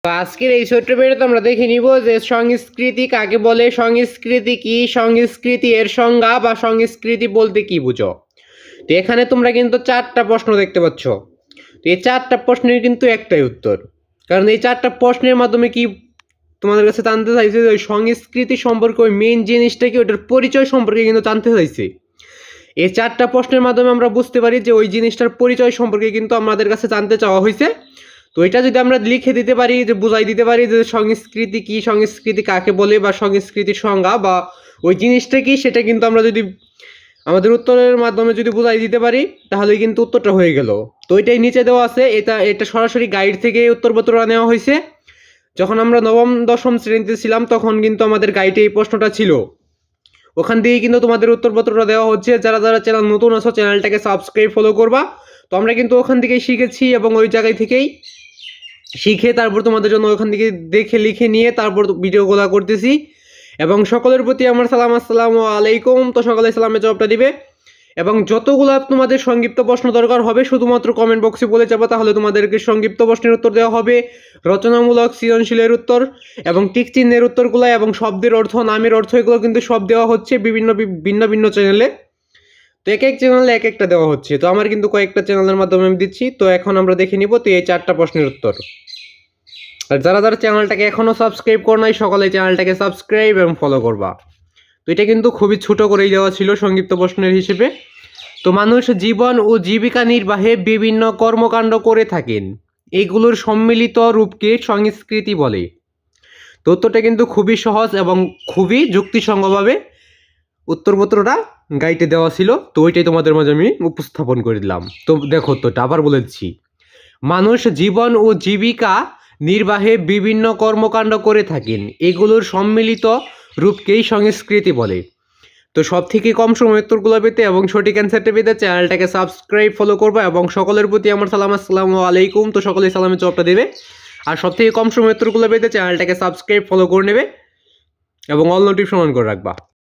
তো আজকের এই ছোট্ট ভিডিওতে আমরা দেখে নিব যে সংস্কৃতি কাকে বলে, সংস্কৃতি কি, সংস্কৃতি এর সংজ্ঞা বা সংস্কৃতি বলতে কি বুঝো। তো এখানে তোমরা কিন্তু 4টা প্রশ্ন দেখতে পাচ্ছ। তো এই 4টা প্রশ্নের কিন্তু একটাই উত্তর, কারণ এই 4টা প্রশ্নের মাধ্যমে কি তোমাদের কাছে জানতে চাইছে যে ওই সংস্কৃতি সম্পর্কে, ওই মেইন জিনিসটা কি, ওটার পরিচয় সম্পর্কে কিন্তু জানতে চাইছে। এই 4টা প্রশ্নের মাধ্যমে আমরা বুঝতে পারি যে ওই জিনিসটার পরিচয় সম্পর্কে কিন্তু আমাদের কাছে জানতে চাওয়া হয়েছে। তো এটা যদি আমরা লিখে দিতে পারি, যে বুঝাই দিতে পারি যে সংস্কৃতি কি, সংস্কৃতি কাকে বলে, বা সংস্কৃতির সংজ্ঞা বা ওই জিনিসটা কি, সেটা কিন্তু আমরা যদি আমাদের উত্তরের মাধ্যমে যদি বুঝাই দিতে পারি তাহলে কিন্তু উত্তরটা হয়ে গেল। তো এটাই নিচে দেওয়া আছে, এটা সরাসরি গাইড থেকে উত্তরপত্রটা নেওয়া হয়েছে। যখন আমরা নবম দশম শ্রেণীতে ছিলাম তখন কিন্তু আমাদের গাইডে এই প্রশ্নটা ছিল, ওখান থেকে কিন্তু তোমাদের উত্তরপত্রটা দেওয়া হচ্ছে। যারা যারা চ্যানেল নতুন আছো চ্যানেলটাকে সাবস্ক্রাইব ফলো করবা। তো আমরা কিন্তু ওখান থেকেই শিখেছি এবং ওই জায়গায় থেকেই শিখে তারপর তোমাদের জন্য ওখান থেকে দেখে লিখে নিয়ে তারপর ভিডিওগুলো করতেছি। এবং সকলের প্রতি আমার সালাম, আসসালামু আলাইকুম। তো সকলে সালামের জবাবটা দিবে এবং যতগুলো তোমাদের সংক্ষিপ্ত প্রশ্ন দরকার হবে শুধুমাত্র কমেন্ট বক্সে বলে যাবো, তাহলে তোমাদেরকে সংক্ষিপ্ত প্রশ্নের উত্তর দেওয়া হবে, রচনামূলক সৃজনশীলের উত্তর এবং টিক চিহ্নের উত্তরগুলো এবং শব্দের অর্থ, নামের অর্থ, এগুলো কিন্তু সব দেওয়া হচ্ছে ভিন্ন ভিন্ন চ্যানেলে। তো এক এক চ্যানেলে এক একটা দেওয়া হচ্ছে। তো আমার কিন্তু কয়েকটা চ্যানেলের মাধ্যমে আমি দিচ্ছি। তো এখন আমরা দেখে নিব তো এই 4টা প্রশ্নের উত্তর। আর যারা যারা চ্যানেলটাকে এখনও সাবস্ক্রাইব করো নাই সকলে চ্যানেলটাকে সাবস্ক্রাইব এবং ফলো করবা। তো এটা কিন্তু খুবই ছোট করেই দেওয়া ছিল সংক্ষিপ্ত প্রশ্নের হিসেবে। তো মানুষ জীবন ও জীবিকা নির্বাহে বিভিন্ন কর্মকাণ্ড করে থাকেন, এগুলোর সম্মিলিত রূপকে সংস্কৃতি বলে। তো উত্তরটা কিন্তু খুবই সহজ এবং খুবই যুক্তিসঙ্গতভাবে উত্তরপত্রটা গাইডে দেওয়া ছিল। তো ওইটাই তোমাদের মাঝে আমি উপস্থাপন করে দিলাম। তো দেখো, উত্তরটা আবার বলেছি, মানুষ জীবন ও জীবিকা নির্বাহে বিভিন্ন কর্মকাণ্ড করে থাকেন, এগুলোর সম্মিলিত রূপকেই সংস্কৃতি বলে। তো সব থেকে কম সময় উত্তরগুলো পেতে এবং সঠিক অ্যান্সারটা পেতে চ্যানেলটাকে সাবস্ক্রাইব ফলো করবা এবং সকলের প্রতি আমার সালাম, আসসালামু আলাইকুম। তো সকলেই সালামের জবাবটা দেবে আর সব থেকে কম সময় উত্তরগুলো পেতে চ্যানেলটাকে সাবস্ক্রাইব ফলো করে নেবে এবং অল নোটিফিকেশন অন করে রাখবা।